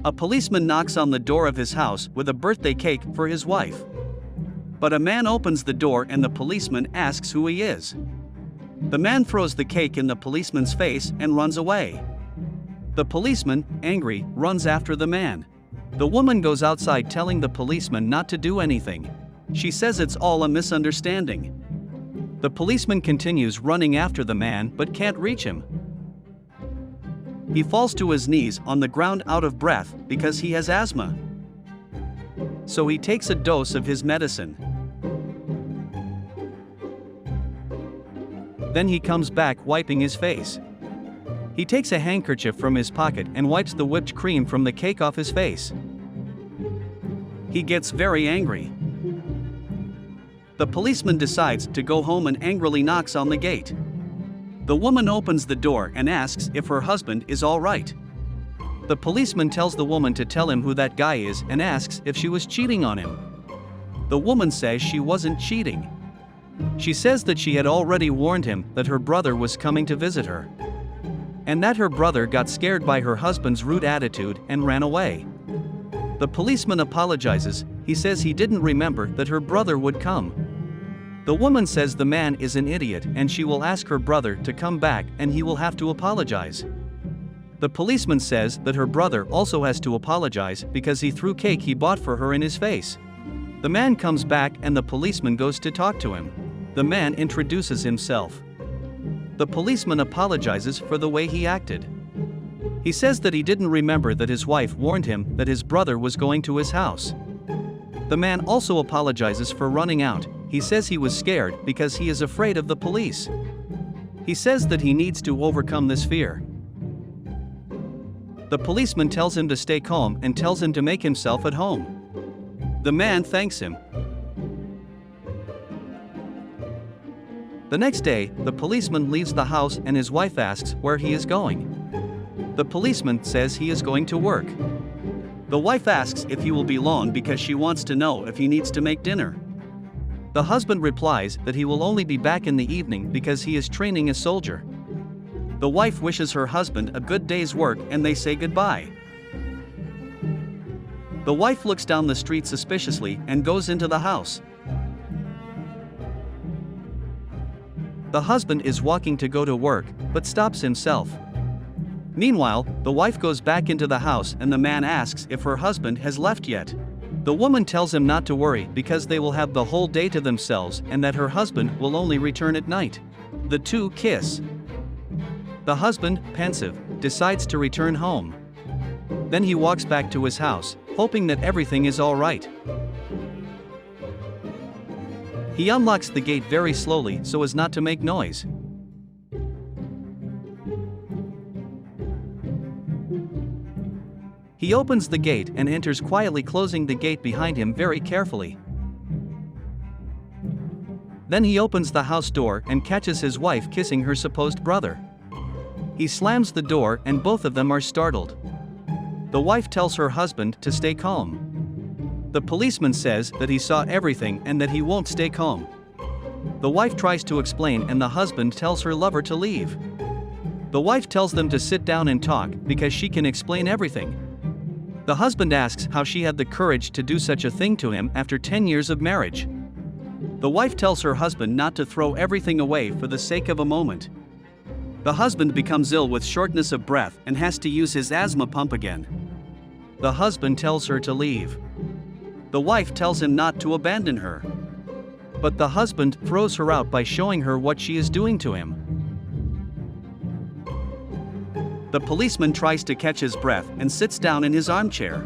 A policeman knocks on the door of his house with a birthday cake for his wife. But a man opens the door and the policeman asks who he is. The man throws the cake in the policeman's face and runs away. The policeman, angry, runs after the man. The woman goes outside telling the policeman not to do anything. She says it's all a misunderstanding. The policeman continues running after the man but can't reach him. He falls to his knees on the ground out of breath because he has asthma. So he takes a dose of his medicine. Then he comes back wiping his face. He takes a handkerchief from his pocket and wipes the whipped cream from the cake off his face. He gets very angry. The policeman decides to go home and angrily knocks on the gate. The woman opens the door and asks if her husband is all right. The policeman tells the woman to tell him who that guy is and asks if she was cheating on him. The woman says she wasn't cheating. She says that she had already warned him that her brother was coming to visit her, and that her brother got scared by her husband's rude attitude and ran away. The policeman apologizes. He says he didn't remember that her brother would come. The woman says the man is an idiot and she will ask her brother to come back and he will have to apologize. The policeman says that her brother also has to apologize because he threw cake he bought for her in his face. The man comes back and the policeman goes to talk to him. The man introduces himself. The policeman apologizes for the way he acted. He says that he didn't remember that his wife warned him that his brother was going to his house. The man also apologizes for running out. He says he was scared because he is afraid of the police. He says that he needs to overcome this fear. The policeman tells him to stay calm and tells him to make himself at home. The man thanks him. The next day, the policeman leaves the house and his wife asks where he is going. The policeman says he is going to work. The wife asks if he will be long because she wants to know if he needs to make dinner. The husband replies that he will only be back in the evening because he is training a soldier. The wife wishes her husband a good day's work and they say goodbye. The wife looks down the street suspiciously and goes into the house. The husband is walking to go to work, but stops himself. Meanwhile, the wife goes back into the house and the man asks if her husband has left yet. The woman tells him not to worry because they will have the whole day to themselves and that her husband will only return at night. The two kiss. The husband, pensive, decides to return home. Then he walks back to his house, hoping that everything is all right. He unlocks the gate very slowly so as not to make noise. He opens the gate and enters quietly, closing the gate behind him very carefully. Then he opens the house door and catches his wife kissing her supposed brother. He slams the door and both of them are startled. The wife tells her husband to stay calm. The policeman says that he saw everything and that he won't stay calm. The wife tries to explain and the husband tells her lover to leave. The wife tells them to sit down and talk because she can explain everything. The husband asks how she had the courage to do such a thing to him after 10 years of marriage. The wife tells her husband not to throw everything away for the sake of a moment. The husband becomes ill with shortness of breath and has to use his asthma pump again. The husband tells her to leave. The wife tells him not to abandon her. But the husband throws her out by showing her what she is doing to him. The policeman tries to catch his breath and sits down in his armchair.